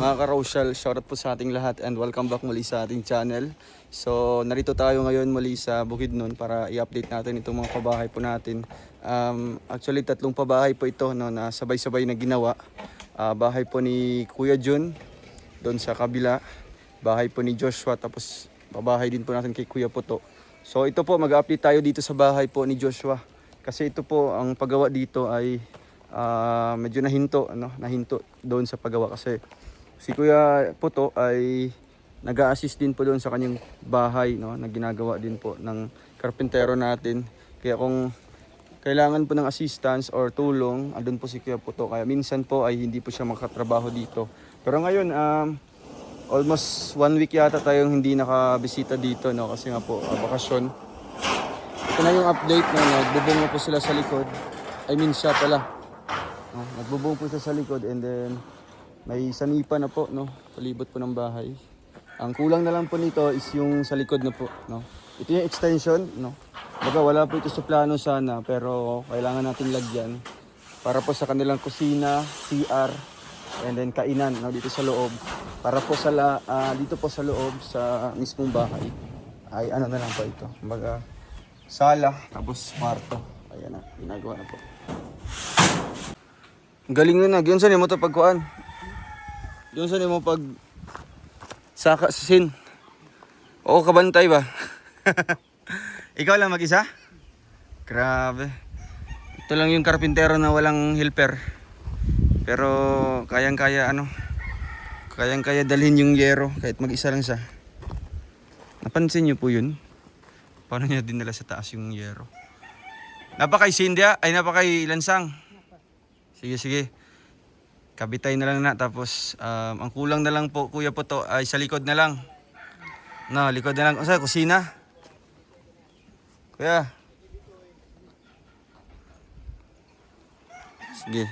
Mga ka-Rochelle, shoutout po sa ating lahat and welcome back muli sa ating channel. So narito tayo ngayon muli sa Bukidnon para i-update natin itong mga pabahay po natin. Actually 3 pabahay po ito, no, na sabay-sabay na ginawa. Bahay po ni Kuya Jun doon sa kabila, bahay po ni Joshua, tapos pabahay din po natin kay Kuya Puto. So ito po, mag-update tayo dito sa bahay po ni Joshua. Kasi ito po, ang paggawa dito ay medyo nahinto doon sa paggawa kasi si Kuya Puto ay nag-a-assist din po doon sa kanyang bahay, no, na ginagawa din po ng karpentero natin. Kaya kung kailangan po ng assistance or tulong, andun po si Kuya Puto. Kaya minsan po ay hindi po siya makatrabaho dito. Pero ngayon, almost 1 week yata tayong hindi nakabisita dito, no, kasi nga po bakasyon. Ito na yung update, no, nagbubong na po sila sa likod. I mean siya pala. No, nagbubong po siya sa likod and then may sanipa na po, no, palibot po ng bahay. Ang kulang na lang po nito is yung sa likod na po, no. Ito yung extension, no. Baga wala po ito sa plano sana, pero kailangan natin lagyan para po sa kanilang kusina, CR, and then kainan, no, dito sa loob. Para po sa dito po sa loob sa mismong bahay ay ano na lang po ito. Baga sala, tapos kwarto. Ayan na, ginagawa na po. Galing na, yun saan mo ito pagkuhan? Yun saan mo pag saka sin? Oo, kabantay ba? Ikaw lang mag-isa? Grabe. Ito lang yung karpintero na walang helper. Pero kayang-kaya kayang-kaya dalhin yung yero kahit mag-isa lang siya. Napansin niyo po yun? Paano niya dinala sa taas yung yero? Napakay Cindy, ay napakay Lansang. Sige. Kabitay na lang na, tapos ang kulang na lang po Kuya Puto ay sa likod na lang. No, likod na lang. O sa kusina. Kuya. Sige.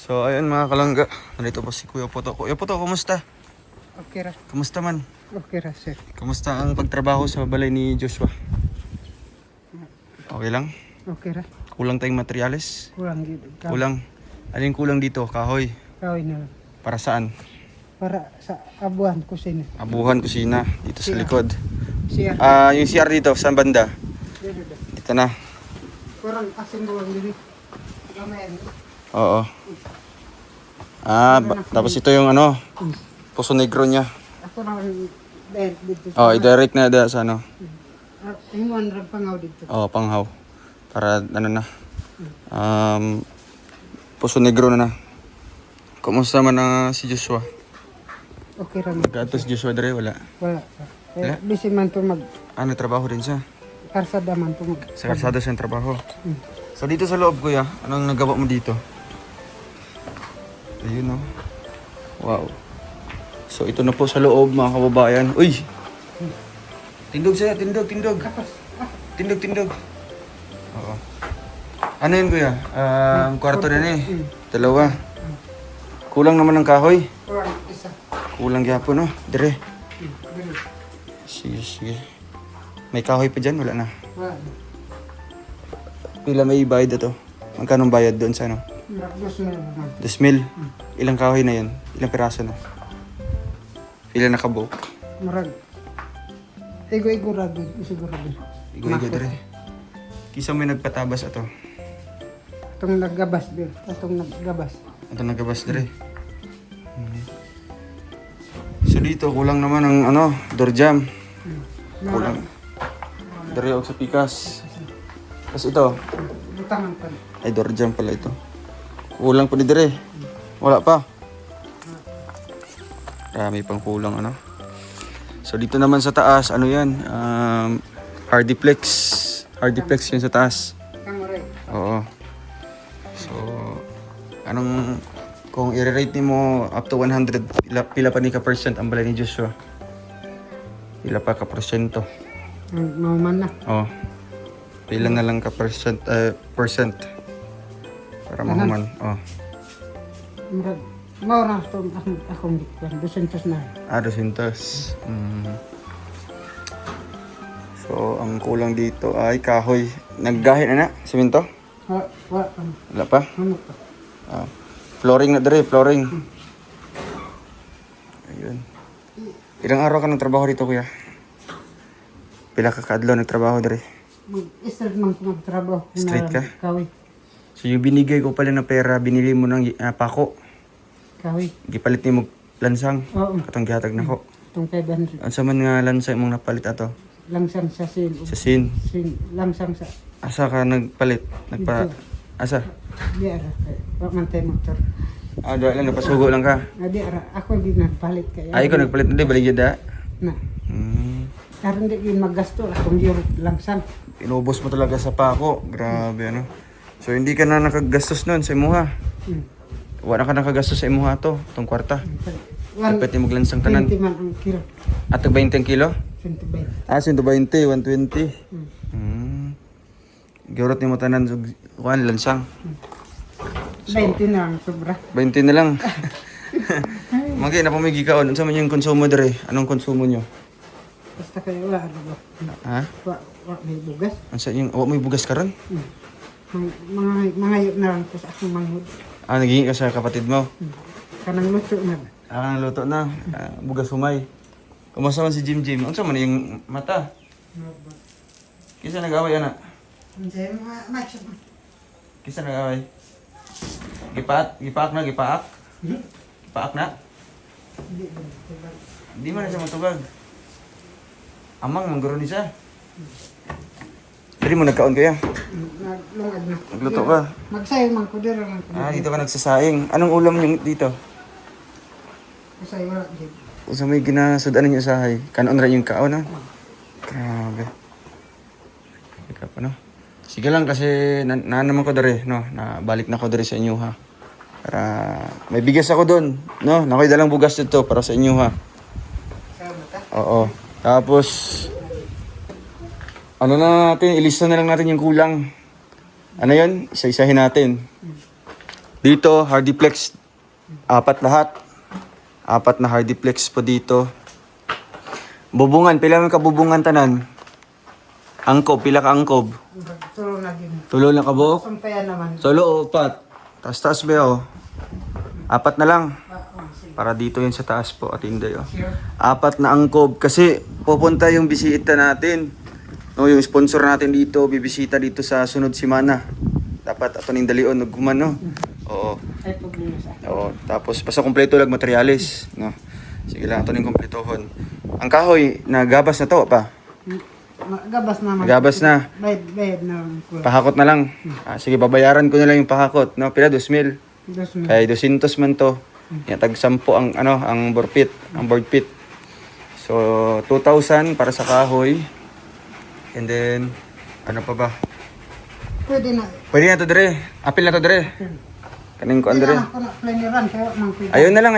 So ayun mga kalangga, nandito po si Kuya Puto. Kuya Puto, kumusta? Okay ra. Kumusta man? Okay ra, sir. Kumusta ang pagtrabaho sa balay ni Joshua? Okay lang? Okay ra. Kulang tayong materyales? Kulang gid. Kulang. Ano yung kulang dito? Kahoy? Kahoy na. Para saan? para sa abuhan kusina. Abuhan kusina dito sa likod. Siya. Yung CR dito sa banda. Dito na. Kurang asing buwan dito. Gamayan. Oo. Tapos ito yung ano, Puso Negro niya. Ako naman dito. Oh, i-direct na da sa ano. Himuan rag pangaw dito. Oh, panghaw. Para ano na. Puso Negro na. Kumusta man si Joshua? Okay ra man. Gatos Joshua dere wala. Wala. Wala? Busy man to mag Ano trabaho din siya? karsada man to mag. Sa kalsada siyang trabaho. Mm. So dito sa loob kuya, anong nagawa mo dito? Ayun oh. Wow. So ito na po sa loob mga kababayan. Uy! Tindog siya, tindog. Tindog. Oo. Ano yun kuya? Kwarto na eh. Dalawa. Kulang naman ng kahoy. Kurang isa. Kulang gyapon no. Dire. Dili. Sige. May kahoy pa dyan? Wala na. Wala. Pila may bayad ito? Magkano bayad doon sa ano? Gusto na naman. 2,000. Ilang kahoy na yun? Ilang piraso na? Pila na kabuok? Murag. Igo-igo rado. Sigurado. Igo-igo dire. Kisa may nagpatabas ato. Itong naggabas din. Itong naggabas. Ito nagabas dire. So dito kulang naman ang ano, door jam. Kulang. Dire og sa pikas. Tapos ito, Butangan pa. ay door jam pala ito. Kulang pa ni dire. Wala pa. Dami pang kulang ano. So dito naman sa taas, ano yan? Hardiplex. Hardiplex yun sa taas. Kamuray. Oo. So, kung i-rate mo up to 100, pila pa ni ka% ang balay ni Joshua? Pila pa ka%? Mauman na. Oo. Pila na lang ka%, percent. Para mahuman. Oo. Murag. Maura ito akong dikwan. 200 na. 200. So, ang kulang dito ay kahoy. Naggahin na na? Simento? Wala pa. Wala pa? Ano pa? Flooring na dire, flooring. Ayun. Ilang araw ka nagtrabaho dito, kuya? Pila ka kaadlaw nagtrabaho dire? Mag-start man ko magtrabaho. Straight ka? Kawi. So yung binigay ko pala na pera, binili mo ng pako. Kawi. Gipalit ni mo lansang. Oo. Katong gihatag na ko. Itong 500. Ano sa man nga lansang mong napalit ato? Langsang sa sin. Sa sin. Langsang sa. Asa ka nagpalit? Asa? Di ara. Wala man tayo motor. Doon lang, napasugo lang ka. Di ara. Ako di nagpalit kaya. Ay, ikaw nagpalit na di, baligid da? Na. Hmm. Karon di yun maggasto. Akong yun langsang. Inubos mo talaga sa pako. Grabe ano. So hindi ka na nakagastos nun sa imuha. Wala ka nakagastos sa imuha to, itong kwarta. Dapat yung maglansang tanan. 20 man ang kilo. At 20 ang kilo? 20. 120, 120. Gawrat ni mo tanan sa lansang. 20 na ang sobra. 20 na lang. Magi, napamigi ka. Ano sa man yung konsumo dere? Anong konsumo nyo? Basta kayo wala ano ba? Ha? Wa may bugas. Ano sa yung, may bugas ka ron? Mga na lang ko sa akong manghod. Naging ka sa kapatid mo? Kanang luto na. Luto na. Bugas humay. Kumusta man si Jim? Ano sa man yung mata? Kisa nag-away, anak? Hindi, matcha mo. Kisa nag-away? Gipaak na? Gipaak na? Hindi man na siya matubag. Amang, mangguro ni siya. Pwede mo nagkaon kaya? Lungag na. Nagluto ka? Magsayang man ko dira lang. Dito ka nagsasaing. Anong ulam yung dito? Magsayang wala din. Sa may ginasudan ninyo sahay. Kanon rin yung kaon, ha? Grabe. Ika pa, no? Sige lang kasi naman ko dari, no? Nabalik na ko dari sa inyo, ha? Para may bigas ako doon, no? Nakoy dalang bugas dito para sa inyo, ha? Oo. Tapos, ano na natin, ilista na lang natin yung kulang. Ano yun? Isa-isahin natin. Dito, Hardiplex. 4 lahat. 4 na Hardiplex po dito. Bubungan, pila man ka bubungan tanan? Angkob, pila ka angkob? Tulo na din. Tulo na ka buok? Sumpayan naman. Solo o 4? Taas-taas ba o? 4 na lang. Sige. Para dito yun sa taas po, Ate Inday. Oh. 4 na angkob. Kasi pupunta yung bisita natin. No, yung sponsor natin dito, bibisita dito sa sunod simana. Dapat ato ning dalion ug guman, no. Oo. Ay problema sa akin. Oo, tapos basta kompleto lag materialis, no. Sige lang ato ning kompletohon. Ang kahoy nagabas na to pa. Gabas na. Gabas na. Bayad na. Pahakot na lang. Sige, babayaran ko na lang yung pahakot, no. Pila 2,000. 2,000. Kay 200 man to. Yan tag 10 ang board pit. So 2,000 para sa kahoy. And then ano pa ba? Pwede na. Pwede na to dire. Apil na to dire. Kaning ko andre. Planiran kaya mang pwede. Ayun na lang.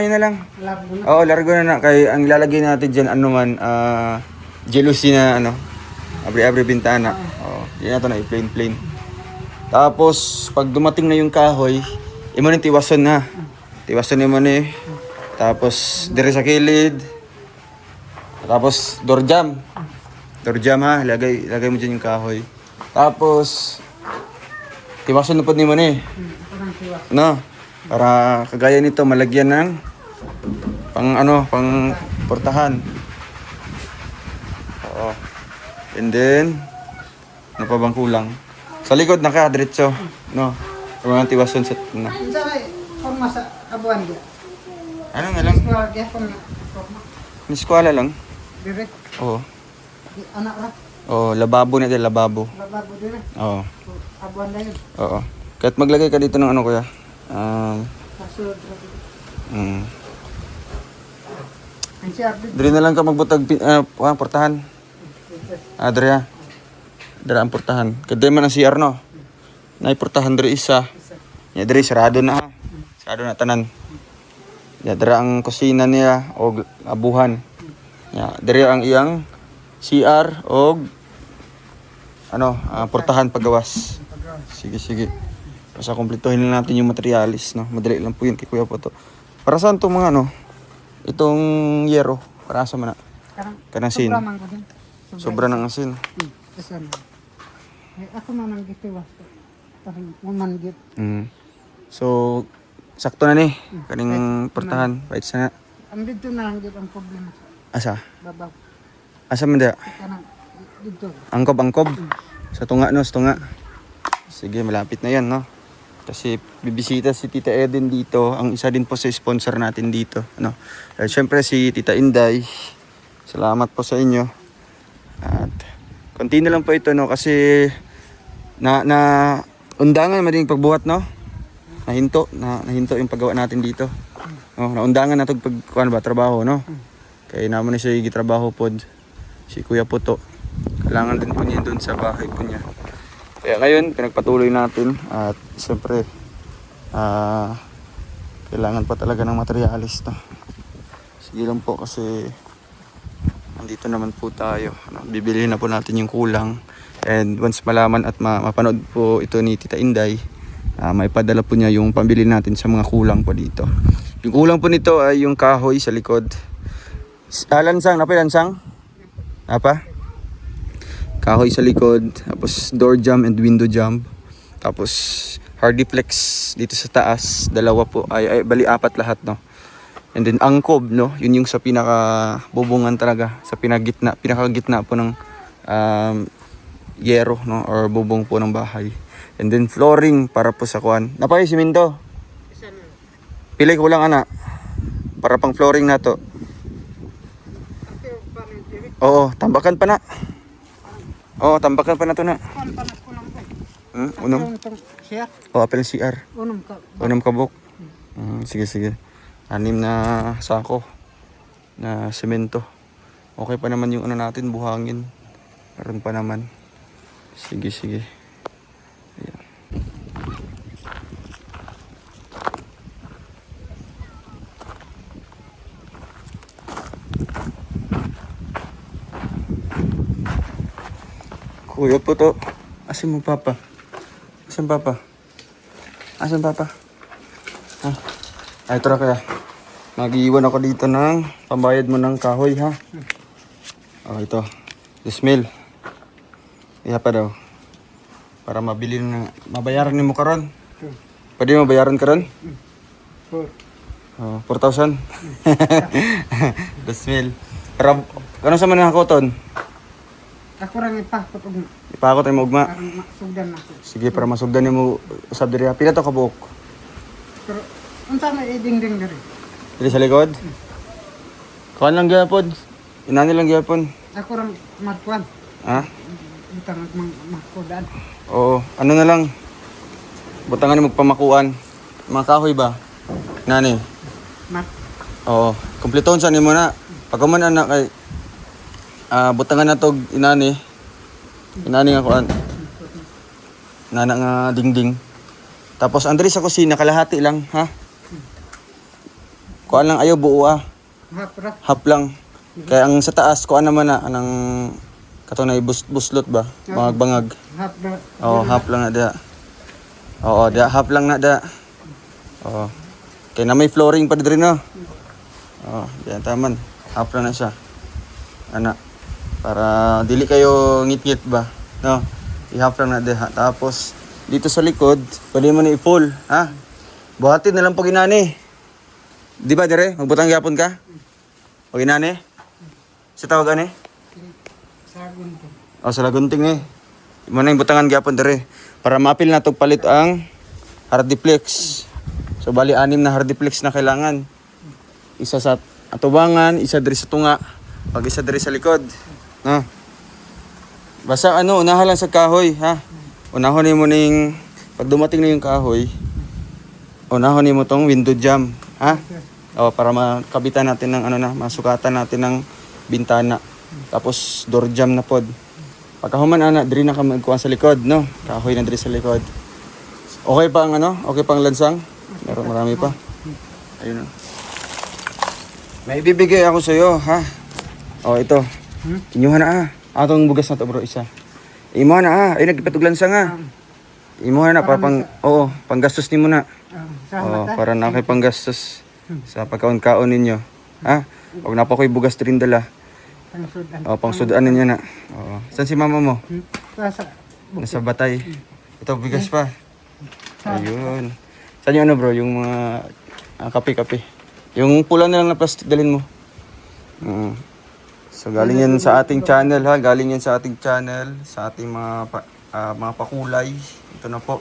Labo na. Oo, largo na na. Kay ang ilalagay natin dyan, ano man, jealousy na, ano, abri-abri bintana. Oo, yun na to na, plain. Tapos, pag dumating na yung kahoy, imo na tiwason na. Tiwason mo na Tapos, dire sa kilid. Tapos, door jam. Door jam ha, lagay mo dyan yung kahoy. Tapos, tiwason na po ni mo na Parang siwa. No, para kagaya nito malagyan ng pang portahan. Oo. And then ano pa bang kulang? Sa likod naka-diretso, no. Sa mga tiwason sa no. Minsan ay forma sa abuan dia. Ano nga lang? Eskwela dia forma. Niskwala lang. Direct. Oo. Anak ra. Oh, lababo na din, lababo. Lababo din. Oo. Abuan na yun. Oo. Kahit maglagay ka dito ng ano kuya. Kasunod. Ang siya. Diri na lang ka magbutag portahan. Diri ha. Diri ang portahan. Kada man ang CR no. Nay portahan diri isa. Ya diri sarado na ha. Sarado na tanan. Ya diri ang kusina niya o abuhan. Ya diri ang iyang CR og portahan paggawas. Sige. Basta kumpletuhin lang natin yung materialis, no. Madali lang po yun kay Kuya po to. Para saan tong mga itong yero, para sa mana. Kanang sin. Sobra man ko din. Sobra ng asin. Kasi ako man ang gitiwas. Parang man git. So, sakto na ni. Kaning portahan. Right sana. Ang dito na ang git ang problema. Asa? Babaw. Asa man da? Kanang dito. Angkob. Sa tunga, no. Sa tunga. Sige, malapit na yan, no. Kasi bibisita si Tita Eden dito. Ang isa din po sa sponsor natin dito, no. Siyempre si Tita Inday. Salamat po sa inyo. At konti na lang po ito, no, kasi na undangan mading pagbuhat, no. Nahinto yung paggawa natin dito. No, naundangan na 'tong trabaho, no. Kaya naman ni siya gitrabaho pod si Kuya Puto. Kailangan din po niya doon sa bahay po niya. Kaya ngayon, pinagpatuloy natin at siyempre, kailangan pa talaga ng materialis, no. Sige lang po kasi nandito naman po tayo. Bibili na po natin yung kulang. And once malaman at mapanood po ito ni Tita Inday, may padala po niya yung pambili natin sa mga kulang po dito. Yung kulang po nito ay yung kahoy sa likod. Lansang? Apa? Kahoy sa likod, tapos door jamb and window jamb, tapos hardiplex dito sa taas, dalawa po, bali 4 lahat, no. And then angkob, no, yun yung sa pinaka bubungan talaga, sa pinakagitna po ng yero, no, or bubong po ng bahay. And then flooring para po sa kuan. Napay simento. Pili ko lang ana. Para pang flooring na to. Oo, tambakan pa na. Oo, tambakan pa na to na. Unom. Siya. Apel CR. Unom ka. Kabuk. Sige. 6 na sako na semento. Okay pa naman yung natin, buhangin. Meron pa naman. Sige. Ayan. Kuya po to. Asan mo papa? Asan papa? Ito na kaya. Mag-iwan ako dito ng pambayad mo ng kahoy, ha? Ito. 2,000. Iya pa daw. Para mabayaran mo karon. Pwede mo bayaran karon? Oh, 4,000? 2,000. Pero, ano sa manang hakoton? Ako rin ipakot og Ipakot ay maugma. parang masugdan ako. Sige, para masugdan mo usab diri. Pila to ka buok? Pero unsa may iding-ding diri? Diri sa likod? Kuan lang gyapon. Inani lang gyapon. Ako rin magkuan. Ha? Butang magkudan. Oo, ano na lang. Butangan ni magpamakuan. Mga kahoy ba? Nani? Mat. Oo, kumpleton sa nimo na. Pag man anak kay butangan na tog inani. Inani nga kuan. Nana nga dingding. Tapos andri sa kusina kalahati lang, ha? Kuan lang ayo buo ah. Hapra. Half lang. Kaya ang sa taas kuan naman na anang katunay buslot ba? Bangag-bangag. Hapra. Oo, half lang na da. Oo, da half lang na da. Oo. Kaya na may flooring pa diri no. Oo, diyan taman. Half lang na siya. Ana. Para dili kayo ngit-ngit ba, no? I-half lang na da. Tapos dito sa likod, pwede mo na i-full, ha? Buhatin na lang pag inani. Di ba dire? Magbutang gyapon ka? Pag inani? Sa tawag ani? Sagun ko. O sa lagunting ni. Imo na yung butangan gyapon dire para maapil na tog palit ang hardiplex. So bali 6 na hardiplex na kailangan. Isa sa atubangan, isa diri sa tunga, pag isa diri sa likod. No. Basta ano, unahan lang sa kahoy, ha. Unahon nimo ning pag dumating na yung kahoy, unahon nimo tong window jam, ha? O para makabitan natin ng ano na, masukatan natin ng bintana. Tapos door jam na pod. Pagkahuman ana, diri na ka magkuhan sa likod, no? Kahoy na diri sa likod. Okay pa ang ano? Okay pang lansang? Meron marami pa. Ayun na. May ibibigay ako sa iyo, ha? O ito. Inyuhan na ah. Atong bugas na to bro, isa. Imo na ah. Ay nagpatug lansang ah. Imo na pa pang oo, panggastos nimo na. Oh, para na kay panggastos sa pagkaon-kaon ninyo. Ha? Pag napakoy bugas din dala. Pangsudan. Oh, pangsudan ninyo na. Oo. Saan si mama mo? Sa Nasa Batay. Ito bigas pa. Ayun. Saan yung ano bro, yung mga kape-kape. Yung pula na lang na plastic dalhin mo. So galing yan sa ating channel ha, galing yan sa ating channel, sa ating mga pakulay. Ito na po.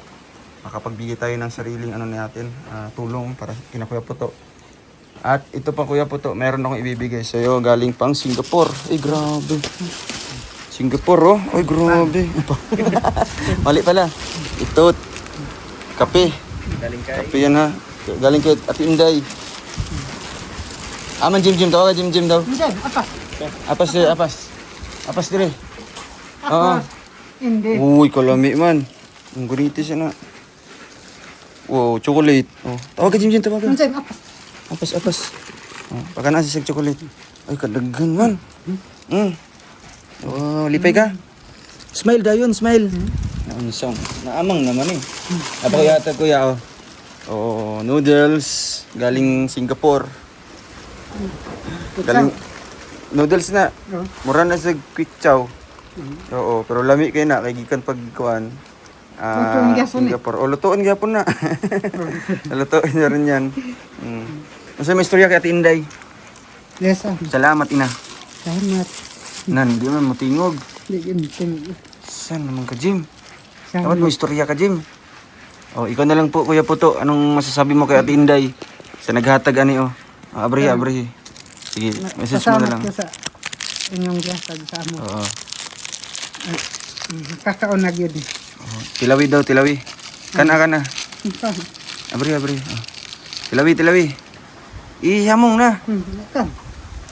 Makapagbigay tayo ng sariling ano natin, tulong para kina Kuya Puto. At ito pa Kuya Puto, meron akong ibibigay sa iyo galing pang Singapore. Ay grabe. Singapore oh. Ay grabe. Mali pala. Ito kape. Kape yan ha. Galing kay Ate Inday. Aman Jim daw, Jim daw. Hindi, apa? Apas dire. Ako. Hindi. Uy, kalami man. Ang gunitis na. Wow, chocolate. Oh, tawag ka Jim, tawag ka. Hindi, apa? Apas. Oh, pagka na si chocolate. Ay, kadaghan man. Oh, lipay ka. Smile dayon, smile. Naunsong. Naamang naman eh. Napakayata kuya oh. Oh, noodles galing Singapore. Galing noodles na. Mura na sa quick chow. Oo, pero lami kay na kay gikan pagkuan. Lutuon gyapon Singapore. O lutuon gyapon na. Lutuon na rin yan. Kasi may istorya kay Ate Inday. Yes, ah. Salamat ina. Salamat. Nan, di man mutingog. Hindi yun, tingin. Saan naman ka, Jim? Salamat. Dapat may istorya ka, Jim. Oh, ikaw na lang po, Kuya Puto. Anong masasabi mo kay Ate Inday? Sa naghatag ani oh. Abri. Sige, message mo na lang. Pasalamat ko sa inyong gisag sa amo. Oo. Kakaon na yun. Oh, tilawi daw, tilawi. Kana. Abri. Oh. Tilawi. Ihamong na.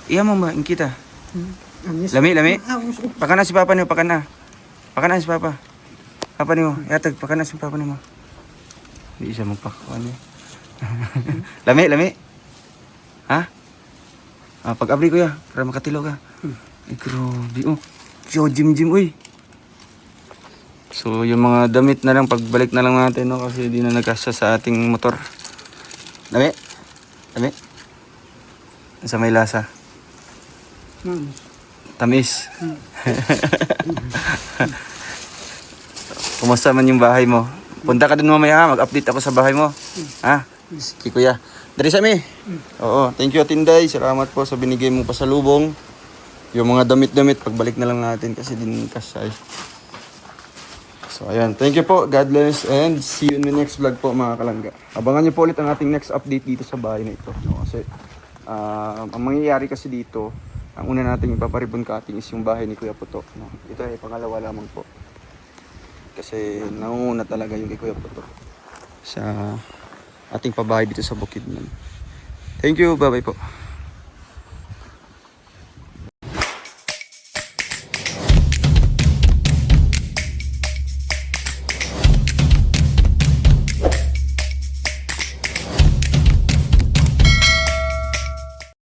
Ihamong ba? Ang kita. Lami. Pakana si Papa niyo, pakana si Papa. Papa niyo, yatag, pakana si Papa niyo. Hindi siya magpakakuan niya. Lami. Ha? Pag-abri ko ya, para makatilo ka. Ay, grabe. Oh, Jim, uy. So, yung mga damit na lang, pagbalik na lang natin, no? Kasi di na nagkasya sa ating motor. Lami. Sa may lasa. Tamis. Kumusta man yung bahay mo? Punta ka dun mamaya ha, mag-update ako sa bahay mo. Ha? Sige kuya. Dari sa mi. Oo, thank you Tinday. Salamat po sa binigay mong pasalubong. Yung mga damit-damit, pagbalik na lang natin kasi din kasay. So ayan, thank you po. God bless and see you in the next vlog po mga kalangga. Abangan niyo po ulit ang ating next update dito sa bahay na ito. No? Kasi ang mangyayari kasi dito, ang una nating ipaparibon cutting is yung bahay ni Kuya Puto. No? Ito ay pangalawa lamang po. Kasi naunguna talaga yung kay Kuya Puto sa ating pabahay dito sa Bukidnon. Thank you, bye-bye po.